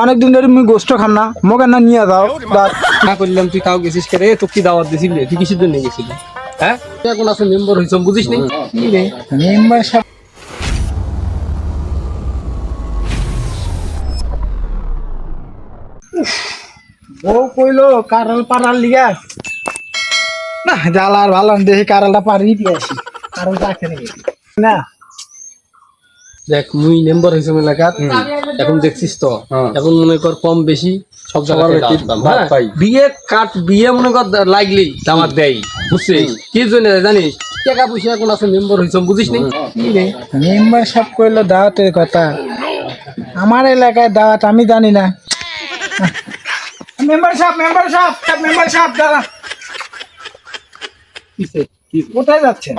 অনেকদিন ধরে মুই গোস্ত খাম না মোকে না নিয়ে যাও না করলাম তুই তাও গেছিস কে রে তোকে কি দাওয়াত দিছিলি তুই কিসের জন্য গেছিলি হ্যাঁ তুই এখন আসলে মেম্বার হইছ বুঝিস নি কি রে মেম্বার সাহেব বউ কইলো কারাল পারাল লিগা না জ্বালার ভালো দেখি কারালটা পারি দিয়ে আসি কারালটা খেয়ে গেছি না দেখ মুই মেম্বার হইছ এলাকার এখন দেখছিস তো এখন মনে কর কম বেশি সব জায়গায় বিয়ে মনে কর লাগলেই দামাত দেয় বুঝছিস কি জন্য জানিস টাকা পয়সা এখন আছে মেম্বার হইছ বুঝিস নি কি রে মেম্বার সাহেব কইলো দাওয়াতের কথা আমার এলাকায় দাওয়াত আমি জানি না মেম্বার সাহেব দাঁড়া কোথায় যাচ্ছেন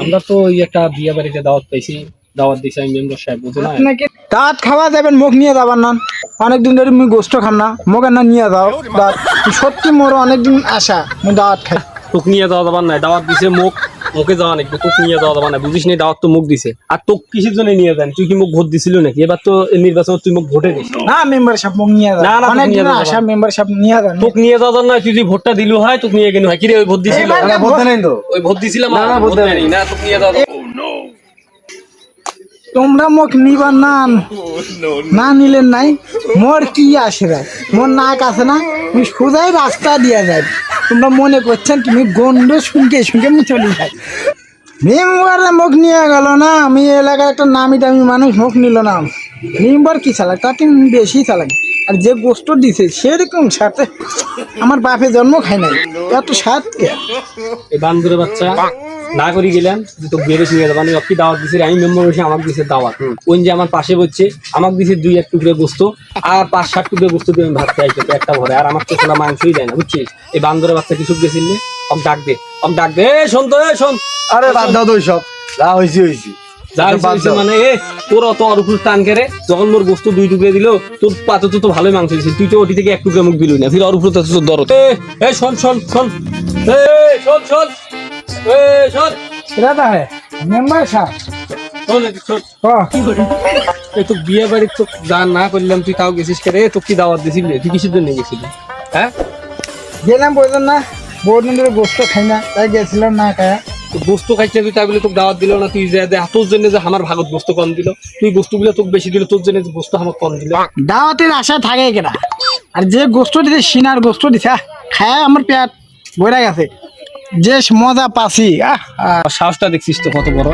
আমরা তো ওই একটা বিয়ে বাড়িতে দাওয়াত পাইছি দাওয়াত দিছি আমি মেম্বার সাহেব বুঝো না আপনাকে দাঁত খাওয়া যাবেন মুখ নিয়ে যাবার না অনেকদিন ধরে মুই গোস্ত খাম না মোকে না নিয়ে যাও দাঁত সত্যি মোর অনেকদিন আশা মুই দাওয়াত খাই তোকে নিয়ে যাওয়া যাবার নাই দাওয়াত দিছে মুখে যাওয়া নাকি তোকে নিয়ে যাওয়া যাবার না বুঝিস নি দাওয়াত তো মুখ দিছে আর তোকে কিসের জন্য নিয়ে যান তুই কি মুখ ভোট দিছিল নাকি এবার তো নির্বাচন তুই মুখ ভোটে দিস না মেম্বার সাহেব মুখ নিয়ে যাও না, না, তোকে অনেক নিয়ে দিন যাবো আশা না। মেম্বার সাহেব নিয়ে যান তোকে নিয়ে যাওয়া না তুই যদি ভোটটা দিলু হয় তোকে নিয়ে গেলি হয় কি রে ওই ভোট দিছিল এবার ভোট দেন তো ওই ভোট দিছিলাম না, না, ভোট ভোট দেন দেয়নি না তোকে নিয়ে যাওয়া তোমরা মুখ নিবার না না নিলেন নাই মোর কি আসে রে মোর নাক আছে না তুমি সোজাই রাস্তা দিয়া যায় তোমরা মনে করছেন তুমি গন্ড শুনকে মুই চলে যাই মেম্বারে মুখ নিয়ে গেল না আমি এলাকার একটা নামি দামি মানুষ মুখ নিল না মেম্বার কি চালাক তাতে বেশি চালাক আর যে গোস্ত দিছে সেরকম সাথে আমার বাপে জন্ম খায় নাই এত সাত কে এই বান্দরের বাচ্চা না করি গেলাম যে তোকে বিয়ে নিয়ে যাবো আমি কি দাওয়াত দিছি আমি মেম্বার বসে আমাকে দিছে দাওয়াত ওই যে আমার পাশে বসছে আমাকে দিছে 2-1 টুকরো গোস্ত আর 5-7 টুকরো গোস্ত দিয়ে আমি ভাত খাই একটা ভরে আর আমার তো কোনো মাংসই দেয় না বুঝছিস এই বান্দরের বাচ্চা কিছু গেছিল ডাক দে শোন তো শোন আরে বাদ দাও তো সব যা হইছি মানে তোর অত আর উপর টান কেড়ে যখন মোর গোস্ত 2 টুকরে দিল তোর পাতে তো ভালোই মাংস দিছিস তুই তো ওটি থেকে 1 টুকরা মুখ দিলি না ফির আর উপর তো তোর দরদ শোন দাদা মেম্বার সাহেব এই তো বিয়ে বাড়ি তো যা না করলাম তুই তাও গেছিস কে রে তোকে কি দাওয়াত দিছিলি তুই কিসের জন্য গেছিলি হ্যাঁ গেলাম বলছেন না বহুদিন ধরে গোস্ত খাই না তাই গেছিলাম না খায়া গোস্ত খাইছে তুই তাই বলে তোকে দাওয়াত দিল না তুই যে তোর জন্য যে আমার ভাগত গোস্ত কম দিল তুই গোস্তগুলো তোকে বেশি দিল তোর জন্য গোস্ত আমার কম দিল দাওয়াতের আশা থাকে কেনা আর যে গোস্ত দিছে সিনার গোস্ত দিছে খায় আমার পেট ভরে গেছে যে মজা পাচ্ছি সাহসটা দেখছিস তো কত বড়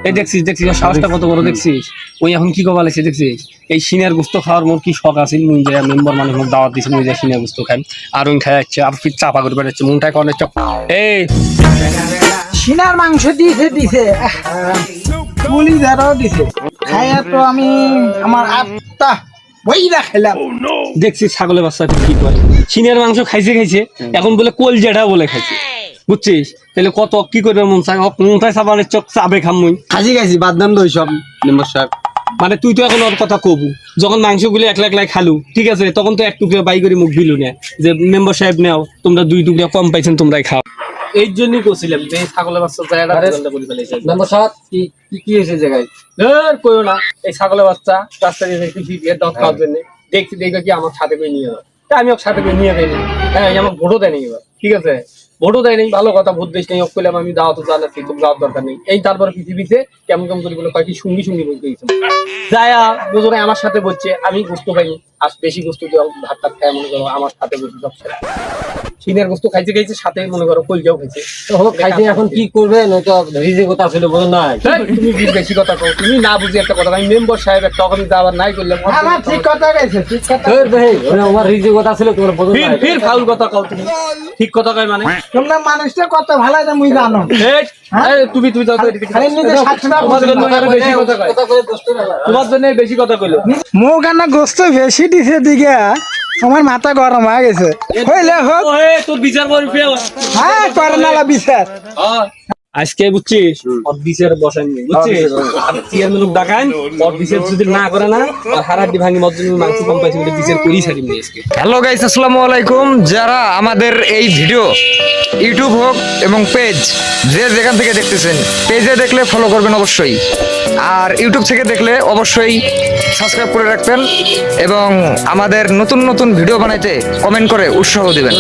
এই দেখছিস সাহসটা কত বড় দেখছিস ওই এখন কি কবা লাগছে দেখছিস এই সিনার গোস্ত খাওয়ার মোর কি শখ আছে মুই যে মেম্বার মানুষ মোক দাওয়াত দিছে মুই যে সিনার গোস্ত খাই আর ওই খাই যাচ্ছে আর ফির চাপা করে বেড়াচ্ছে মনটা কনে চক এই সিনার মাংস দিছে পুলি যারাও দিছে খাইয়া তো আমি আমার আত্মা বইরা খেলাম দেখছিস ছাগলের বাচ্চা কি করে সিনার মাংস খাইছে এখন বলে কলজেটা বলে খাইছে বুঝছিস তাহলে কত কি করবে মন চাই চাবানের চোখ চাবে খাম মুই খাইছি বাদ দাম তো সব মেম্বার সাহেব মানে তুই তো এখন ওর কথা কবু যখন মাংসগুলো একলাই খালু ঠিক আছে তখন তো 1 টুকরা বাই করে মুখ দিলু না যে মেম্বার সাহেব নেও তোমরা 2 টুকরা কম পাইছেন তোমরাই খাও এই জন্যই করছিলাম যে ছাগলের বাচ্চা জায়গাটা বলে ফেলেছে মেম্বার সাহেব কি হয়েছে জায়গায় কইও না এই ছাগলের বাচ্চা রাস্তা দিয়ে দাঁত খাওয়ার জন্য দেখছি কি আমার সাথে করে নিয়ে যাও আমি ওর সাথে করে নিয়ে যাইনি হ্যাঁ আমার ভোটও দেয়নি এবার ঠিক আছে ভোটও দেয়নি ভালো কথা ভোট দিস নেই করলাম আমি দাওয়াত জানাচ্ছি তোর যাওয়ার দরকার নেই এই তারপরে পৃথিবীতে কেমন করে বলে কয়েকটি সঙ্গী বলতে গেছে যায়া দুজনে আমার সাথে বলছে আমি গোস্ত খাইনি আর বেশি গোস্ত দিয়ে ভাত টাত খাই মনে করো আমার সাথে বসে সব সিনের গোস্ত খাইছে সাথে মনে করো কলজাও খাইছে খাইতে এখন কি করবে নয়তো রিজে কথা ছিল বলো না তুমি বেশি কথা কও তুমি না বুঝি একটা কথা আমি মেম্বার সাহেব একটা তখন যাবার নাই করলাম আমার ঠিক কথা গেছে ঠিক কথা আমার রিজে কথা ছিল তোমার বলো না ফির ফাউল কথা কও তুমি ঠিক কথা কয় মানে তোমরা মানুষটা কত ভালো আছে মুই জানো তুমি খালি নিজে সাতটা তোমার জন্য বেশি কথা কইলো মুখ আনা গোস্ত বেশি দিছে দিকে আমার মাথা গরম হয়ে গেছে হইলে হোক তোর বিচার করবি হ্যাঁ করে নালা বিচার আজকে বুঝছিস অফিসের বসান বুঝছিস চেয়ারম্যান লোক ডাকান অফিসের যদি না করে না হারাড্ডি ভাঙি মজুরি মাংস কম পাইছে বলে বিচার করেই ছাড়ি আজকে। হ্যালো গাইস, আসসালামু আলাইকুম। যারা আমাদের এই ভিডিও ইউটিউব হোক এবং পেজ যে যেখান থেকে দেখতেছেন, পেজে দেখলে ফলো করবেন অবশ্যই, আর ইউটিউব থেকে দেখলে অবশ্যই সাবস্ক্রাইব করে রাখবেন এবং আমাদের নতুন নতুন ভিডিও বানাইতে কমেন্ট করে উৎসাহ দিবেন।